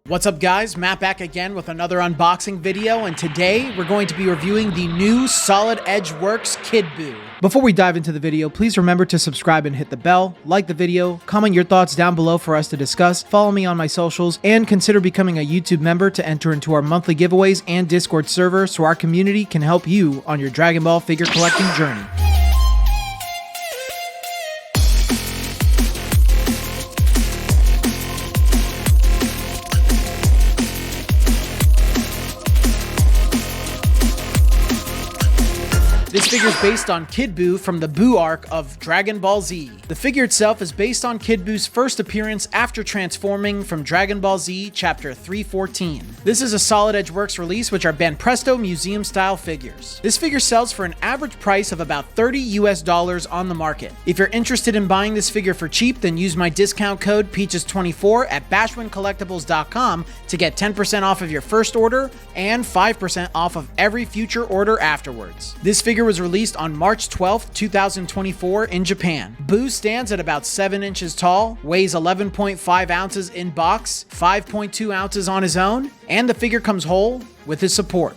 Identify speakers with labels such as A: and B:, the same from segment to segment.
A: What's up guys, Matt back again with another unboxing video, and today we're going to be reviewing the new Solid Edge Works Kid Buu. Before we dive into the video, please remember to subscribe and hit the bell, like the video, comment your thoughts down below for us to discuss, follow me on my socials, and consider becoming a YouTube member to enter into our monthly giveaways and Discord server so our community can help you on your Dragon Ball figure collecting journey. This figure is based on Kid Buu from the Buu arc of Dragon Ball Z. The figure itself is based on Kid Buu's first appearance after transforming from Dragon Ball Z Chapter 314. This is a Solid Edge Works release, which are Banpresto museum style figures. This figure sells for an average price of about $30 US on the market. If you're interested in buying this figure for cheap, then use my discount code Peaches24 at bashwincollectibles.com to get 10% off of your first order and 5% off of every future order afterwards. This figure was released on March 12th, 2024 in Japan. Buu stands at about 7 inches tall, weighs 11.5 ounces in box, 5.2 ounces on his own, and the figure comes whole with his support.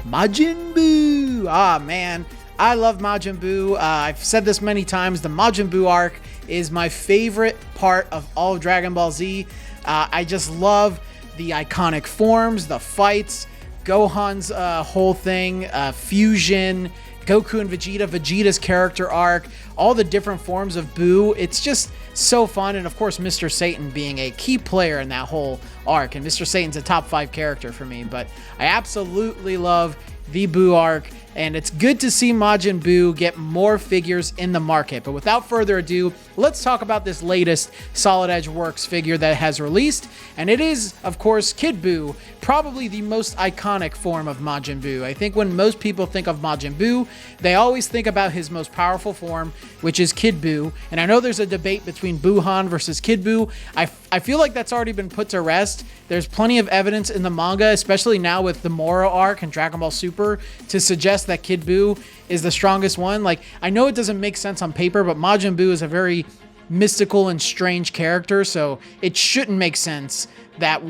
A: Majin Buu! Ah, man, I love Majin Buu. I've said this many times, the Majin Buu arc is my favorite part of all of Dragon Ball Z. I just love the iconic forms, the fights, Gohan's whole thing, fusion, Goku and Vegeta, Vegeta's character arc, all the different forms of Buu. It's just so fun, and of course Mr. Satan being a key player in that whole arc, and Mr. Satan's a top 5 character for me, but I absolutely love the Buu arc, and it's good to see Majin Buu get more figures in the market. But without further ado, let's talk about this latest Solid Edge Works figure that has released, and it is, of course, Kid Buu, probably the most iconic form of Majin Buu. I think when most people think of Majin Buu, they always think about his most powerful form, which is Kid Buu, and I know there's a debate between Buuhan versus Kid Buu. I feel like that's already been put to rest. There's plenty of evidence in the manga, especially now with the Moro arc and Dragon Ball Super, to suggest that Kid Buu is the strongest one. Like, I know it doesn't make sense on paper, but Majin Buu is a very mystical and strange character, so it shouldn't make sense that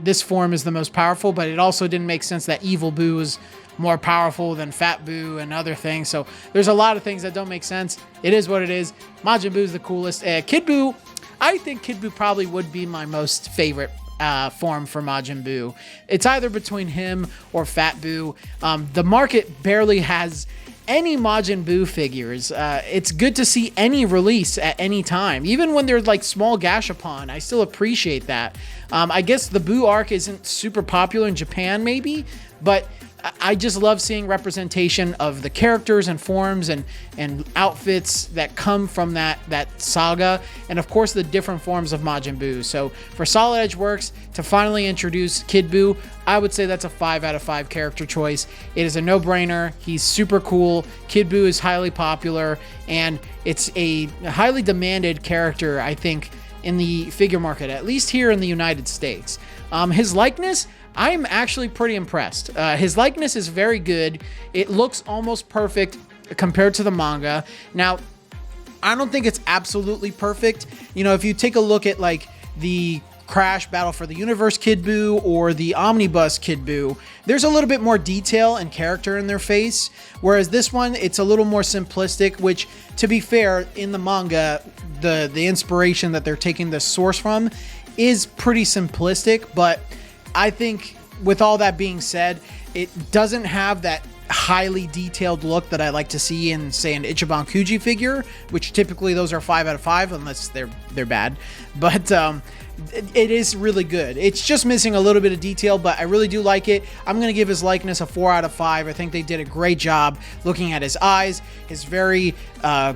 A: this form is the most powerful, but it also didn't make sense that Evil Buu is more powerful than Fat Buu and other things. So there's a lot of things that don't make sense. It is what it is. Majin Buu is the coolest. Kid Buu, I think Kid Buu probably would be my most favorite form for Majin Buu. It's either between him or Fat Buu. The market barely has any Majin Buu figures. It's good to see any release at any time, even when they're like small Gashapon. I still appreciate that. I guess the Buu arc isn't super popular in Japan maybe, but I just love seeing representation of the characters and forms and outfits that come from that saga, and of course the different forms of Majin Buu. So for Solid Edge Works to finally introduce Kid Buu, I would say that's a 5 out of 5 character choice. It is a no-brainer. He's super cool. Kid Buu is highly popular, and it's a highly demanded character, I think, in the figure market, at least here in the United States. His likeness, I'm actually pretty impressed. His likeness is very good. It looks almost perfect compared to the manga. Now, I don't think it's absolutely perfect. You know, if you take a look at like the Crash Battle for the Universe Kid Buu or the Omnibus Kid Buu, there's a little bit more detail and character in their face, whereas this one, it's a little more simplistic, which, to be fair, in the manga, the inspiration that they're taking the source from is pretty simplistic, but I think with all that being said, it doesn't have that highly detailed look that I like to see in, say, an Ichiban Kuji figure, which typically those are 5 out of 5 unless they're bad. But it is really good. It's just missing a little bit of detail, but I really do like it. I'm going to give his likeness a 4 out of 5. I think they did a great job looking at his eyes, his very, I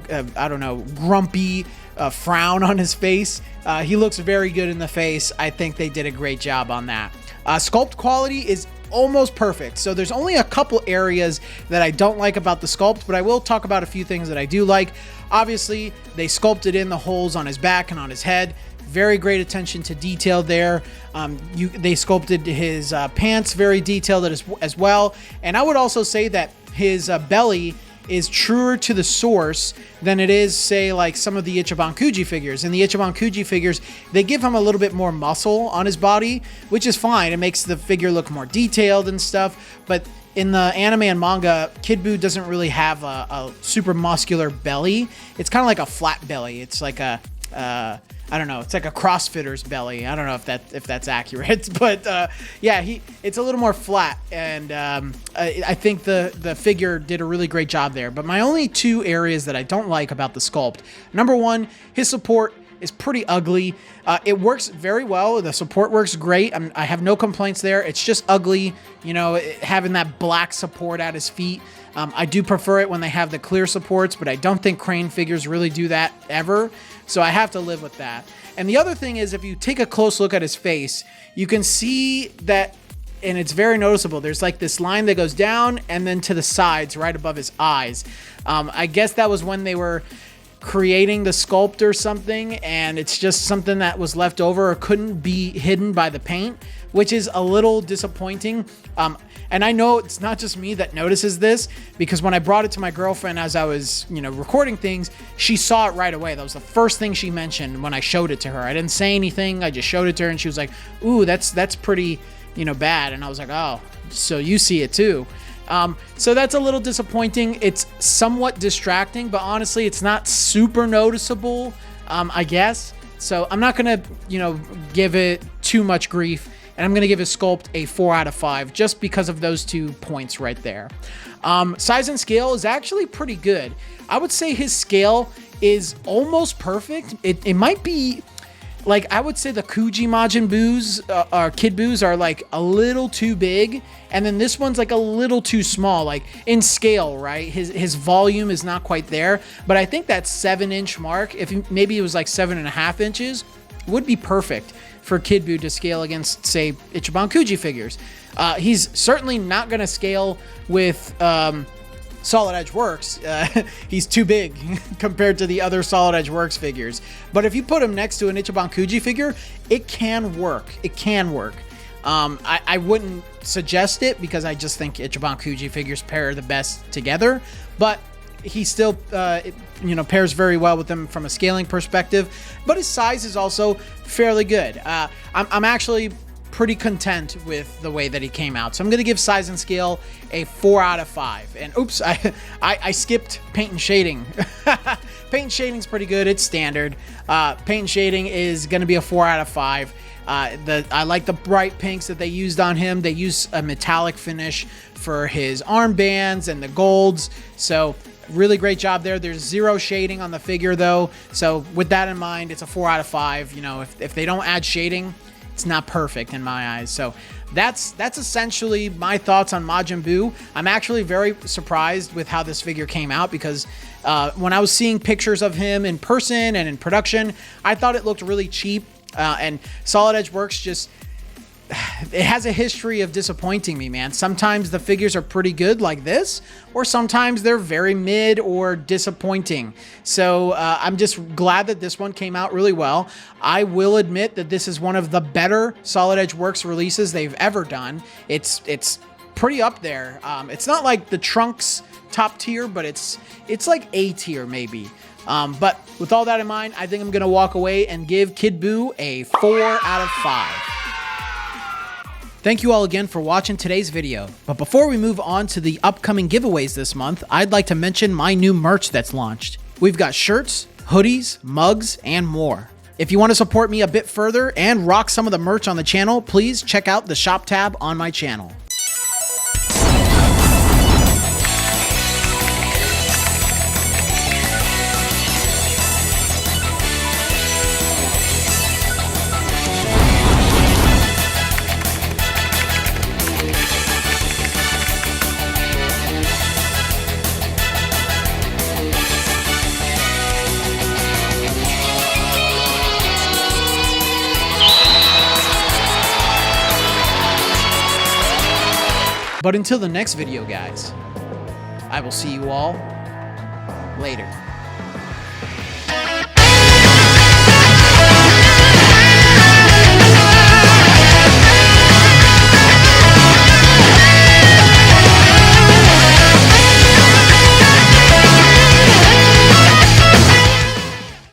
A: don't know, grumpy frown on his face. He looks very good in the face. I think they did a great job on that. Sculpt quality is almost perfect. So there's only a couple areas that I don't like about the sculpt, but I will talk about a few things that I do like. Obviously, they sculpted in the holes on his back and on his head. Very great attention to detail there. They sculpted his pants very detailed as well. And I would also say that his belly is truer to the source than it is, say, like some of the Ichiban Kuji figures. In the Ichiban Kuji figures, they give him a little bit more muscle on his body, which is fine. It makes the figure look more detailed and stuff. But in the anime and manga, Kid Buu doesn't really have a super muscular belly. It's kind of like a flat belly. It's like a I don't know. It's like a CrossFitter's belly. I don't know if that's accurate, but yeah, it's a little more flat, and I think the figure did a really great job there. But my only two areas that I don't like about the sculpt: number one, his support is pretty ugly. It works very well. The support works great. I have no complaints there. It's just ugly, you know, having that black support at his feet. I do prefer it when they have the clear supports, but I don't think Crane figures really do that ever. So I have to live with that. And the other thing is, if you take a close look at his face, you can see that, and it's very noticeable, there's like this line that goes down and then to the sides right above his eyes. I guess that was when they were creating the sculpt or something, and it's just something that was left over or couldn't be hidden by the paint, which is a little disappointing. And I know it's not just me that notices this, because when I brought it to my girlfriend as I was, you know, recording things, she saw it right away. That was the first thing she mentioned when I showed it to her. I didn't say anything. I just showed it to her, and she was like, "Ooh, that's pretty, you know, bad." And I was like, "Oh, so you see it too." So that's a little disappointing. It's somewhat distracting, but honestly, it's not super noticeable, I guess. So I'm not going to, you know, give it too much grief. And I'm going to give his sculpt a 4 out of 5 just because of those 2 points right there. Size and scale is actually pretty good. I would say his scale is almost perfect. It might be, like, I would say the Kuji Majin Buus, or Kid Buus, are like a little too big. And then this one's like a little too small, like in scale, right? His volume is not quite there. But I think that 7-inch mark, if maybe it was like 7.5 inches, would be perfect for Kid Buu to scale against, say, Ichiban Kuji figures. He's certainly not going to scale with Solid Edge Works. He's too big compared to the other Solid Edge Works figures. But if you put him next to an Ichiban Kuji figure, it can work. It can work. I wouldn't suggest it because I just think Ichiban Kuji figures pair the best together. But he still, you know, pairs very well with them from a scaling perspective, but his size is also fairly good. I'm actually pretty content with the way that he came out, so I'm going to give size and scale a 4 out of 5. And oops, I skipped paint and shading. Paint and shading's pretty good. It's standard. Paint and shading is going to be a 4 out of 5. I like the bright pinks that they used on him. They used a metallic finish for his armbands and the golds, so really great job there. There's 0 shading on the figure though, so with that in mind, it's a 4 out of 5. You know, if they don't add shading, it's not perfect in my eyes. So that's essentially my thoughts on Majin Buu. I'm actually very surprised with how this figure came out, because when I was seeing pictures of him in person and in production, I thought it looked really cheap. And Solid Edge Works just, it has a history of disappointing me, man. Sometimes the figures are pretty good like this, or sometimes they're very mid or disappointing. So I'm just glad that this one came out really well. I will admit that this is one of the better Solid Edge Works releases they've ever done. It's pretty up there. It's not like the Trunks top tier, but it's like A tier maybe. But with all that in mind, I think I'm going to walk away and give Kid Buu a 4 out of 5. Thank you all again for watching today's video. But before we move on to the upcoming giveaways this month, I'd like to mention my new merch that's launched. We've got shirts, hoodies, mugs, and more. If you want to support me a bit further and rock some of the merch on the channel, please check out the shop tab on my channel. But until the next video, guys, I will see you all later.